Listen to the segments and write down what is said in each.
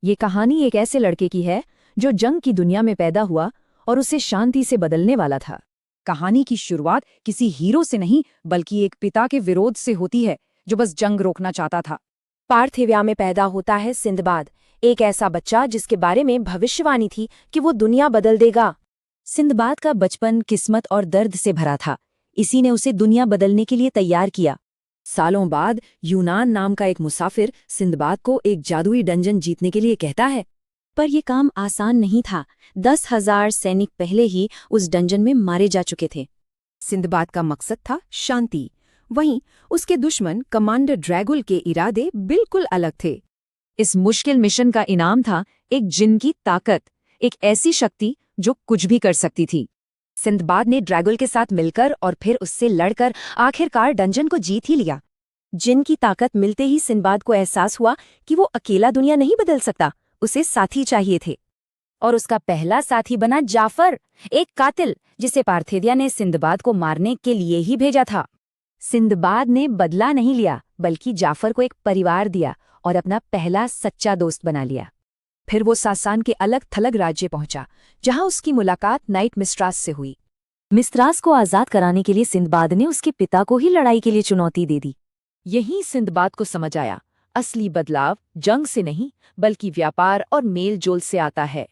ये कहानी एक ऐसे लड़के की है जो जंग की दुनिया में पैदा हुआ और उसे शांति से बदलने वाला था। कहानी की शुरुआत किसी हीरो से नहीं बल्कि एक पिता के विरोध से होती है जो बस जंग रोकना चाहता था। पार्थिव्या में पैदा होता है सिंदबाद, एक ऐसा बच्चा जिसके बारे में भविष्यवाणी थी कि वो दुनिया बदल देगा। सिंदबाद का बचपन किस्मत और दर्द से भरा था। इसी ने उसे दुनिया बदलने के लिए तैयार किया। सालों बाद यूनान नाम का एक मुसाफिर सिंदबाद को एक जादुई डंजन जीतने के लिए कहता है। पर यह काम आसान नहीं था। 10,000 सैनिक पहले ही उस डंजन में मारे जा चुके थे। सिंदबाद का मकसद था शांति, वहीं उसके दुश्मन कमांडर ड्रैगुल के इरादे बिल्कुल अलग थे। इस मुश्किल मिशन का इनाम था एक जिन की ताकत, एक ऐसी शक्ति जो कुछ भी कर सकती थी। सिंदबाद ने ड्रैगुल के साथ मिलकर और फिर उससे लड़कर आखिरकार डंजन को जीत ही लिया। जिन की ताकत मिलते ही सिंदबाद को एहसास हुआ कि वो अकेला दुनिया नहीं बदल सकता, उसे साथी चाहिए थे। और उसका पहला साथी बना जाफर, एक कातिल जिसे पार्थिव्या ने सिंदबाद को मारने के लिए ही भेजा था। सिंदबाद ने बदला नहीं लिया बल्कि जाफर को एक परिवार दिया और अपना पहला सच्चा दोस्त बना लिया। फिर वो सासान के अलग थलग राज्य पहुंचा, जहां उसकी मुलाकात नाइट मिस्ट्रास से हुई। मिस्ट्रास को आजाद कराने के लिए सिंदबाद ने उसके पिता को ही लड़ाई के लिए चुनौती दे दी। यहीं सिंदबाद को समझ आया, असली बदलाव जंग से नहीं बल्कि व्यापार और मेल जोल से आता है।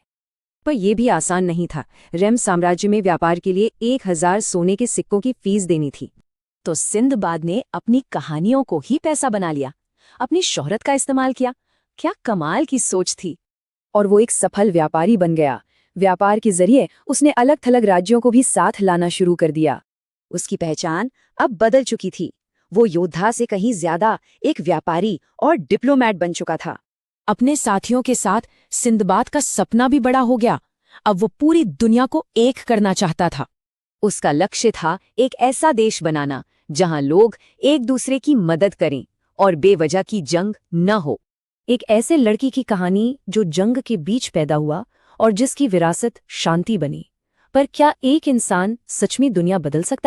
पर यह भी आसान नहीं था। रेम साम्राज्य में व्यापार के लिए 1000 सोने के सिक्कों की फीस देनी थी। तो सिंदबाद ने अपनी कहानियों को ही पैसा बना लिया, अपनी शोहरत का इस्तेमाल किया। क्या कमाल की सोच थी। और वो एक सफल व्यापारी बन गया। व्यापार के जरिए उसने अलग थलग राज्यों को भी साथ लाना शुरू कर दिया। उसकी पहचान अब बदल चुकी थी। वो योद्धा से कहीं ज्यादा एक व्यापारी और डिप्लोमैट बन चुका था। अपने साथियों के साथ सिंदबाद का सपना भी बड़ा हो गया। अब वो पूरी दुनिया को एक करना चाहता था। उसका लक्ष्य था एक ऐसा देश बनाना जहां लोग एक दूसरे की मदद करें और बेवजह की जंग न हो। एक ऐसे लड़की की कहानी जो जंग के बीच पैदा हुआ और जिसकी विरासत शांति बनी। पर क्या एक इंसान सच में दुनिया बदल सकता